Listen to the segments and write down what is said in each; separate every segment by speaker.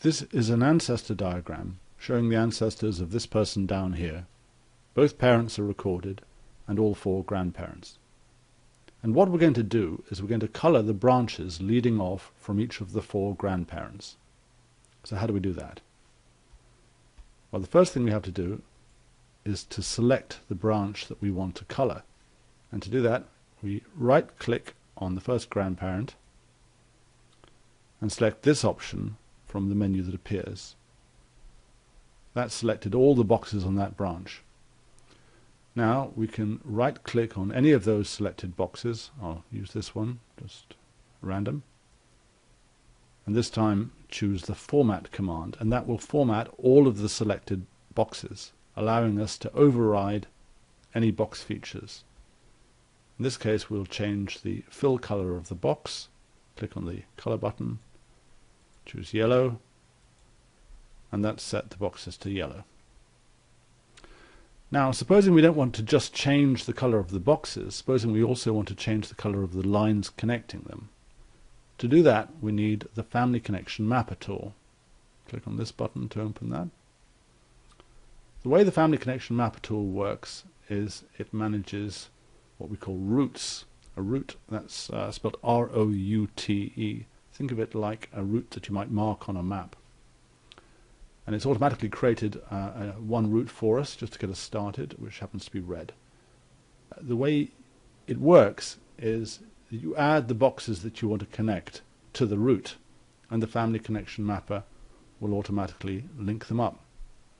Speaker 1: This is an ancestor diagram showing the ancestors of this person down here. Both parents are recorded and all four grandparents. And what we're going to do is we're going to color the branches leading off from each of the four grandparents. So how do we do that? Well, the first thing we have to do is to select the branch that we want to color. And to do that, we right-click on the first grandparent and select this option from the menu that appears. That's selected all the boxes on that branch. Now we can right-click on any of those selected boxes. I'll use this one, just random. And this time choose the Format command, and that will format all of the selected boxes, allowing us to override any box features. In this case, we'll change the fill color of the box. Click on the color button, choose yellow, and that's set the boxes to yellow. Now, supposing we don't want to just change the color of the boxes, supposing we also want to change the color of the lines connecting them. To do that, we need the Family Connection Mapper tool. Click on this button to open that. The way the Family Connection Mapper tool works is it manages what we call routes. A route, that's spelled R-O-U-T-E. Think of it like a route that you might mark on a map. And it's automatically created one route for us just to get us started, which happens to be red. The way it works is that you add the boxes that you want to connect to the route, and the Family Connection Mapper will automatically link them up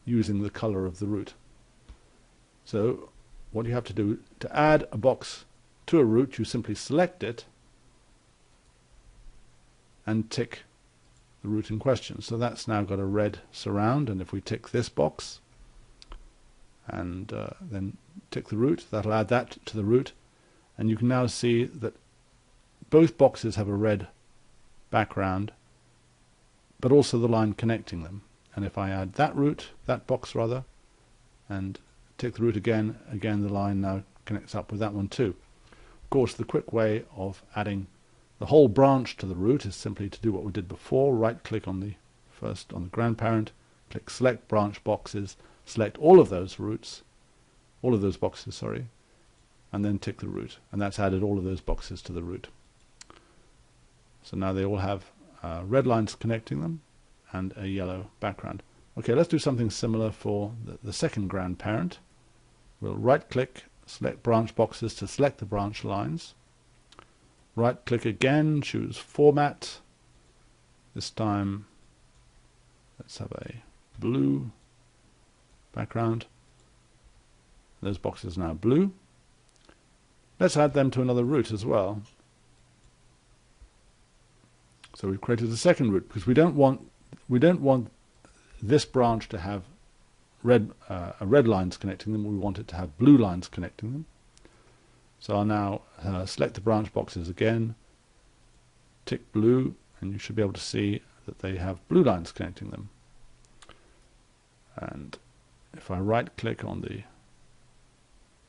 Speaker 1: using the color of the route. So what you have to do to add a box to a route, you simply select it and tick the route in question. So that's now got a red surround, and if we tick this box and then tick the route, that'll add that to the route, and you can now see that both boxes have a red background, but also the line connecting them. And if I add that box rather, and tick the route again, the line now connects up with that one too. Of course, the quick way of adding the whole branch to the route is simply to do what we did before. Right-click on the grandparent, click Select Branch Boxes, select all of those boxes, and then tick the route, and that's added all of those boxes to the route. So now they all have red lines connecting them and a yellow background. Okay, let's do something similar for the second grandparent. We'll right-click, select Branch Boxes to select the branch lines. Right-click again, choose Format. This time, let's have a blue background. Those boxes are now blue. Let's add them to another route as well. So we've created a second route because we don't want this branch to have red lines connecting them. We want it to have blue lines connecting them. So I'll now select the branch boxes again, tick blue, and you should be able to see that they have blue lines connecting them. And if I right-click on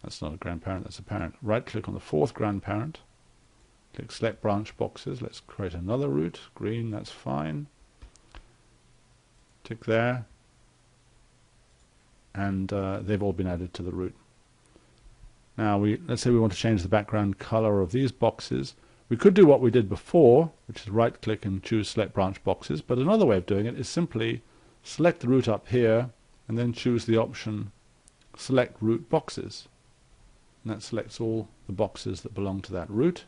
Speaker 1: that's not a grandparent, that's a parent. Right-click on the fourth grandparent, click Select Branch Boxes. Let's create another route. Green, that's fine. Tick there, and they've all been added to the route. Now let's say we want to change the background color of these boxes. We could do what we did before, which is right-click and choose Select Branch Boxes, but another way of doing it is simply select the route up here and then choose the option Select Route Boxes. And that selects all the boxes that belong to that route.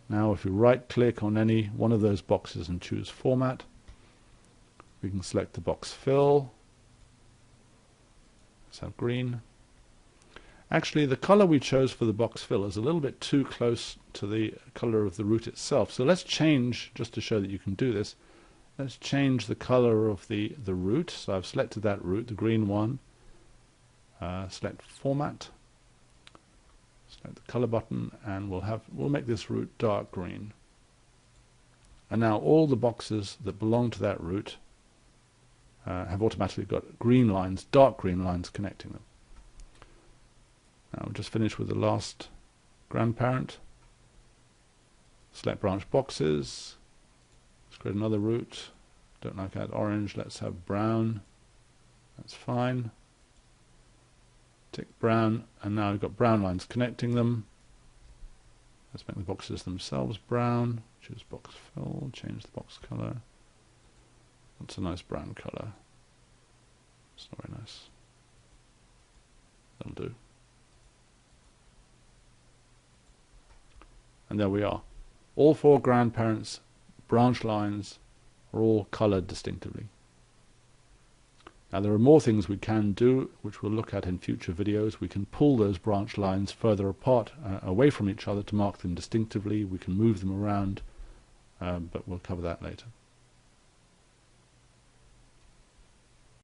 Speaker 1: Now if we right-click on any one of those boxes and choose Format, we can select the box Fill. Let's have green. Actually, the color we chose for the box fill is a little bit too close to the color of the route itself. So let's change, just to show that you can do this, let's change the color of the route. So I've selected that route, the green one. Select Format, select the color button, and we'll make this route dark green. And now all the boxes that belong to that route have automatically got green lines, dark green lines connecting them. Now we'll just finish with the last grandparent. Select Branch Boxes. Let's create another route. don't like that orange, let's have brown. That's fine. Tick brown, and now we've got brown lines connecting them. Let's make the boxes themselves brown. Choose box fill, change the box color. That's a nice brown color. It's not very nice. That'll do. And there we are. All four grandparents' branch lines are all colored distinctively. Now there are more things we can do, which we'll look at in future videos. We can pull those branch lines further apart, away from each other to mark them distinctively. We can move them around, but we'll cover that later.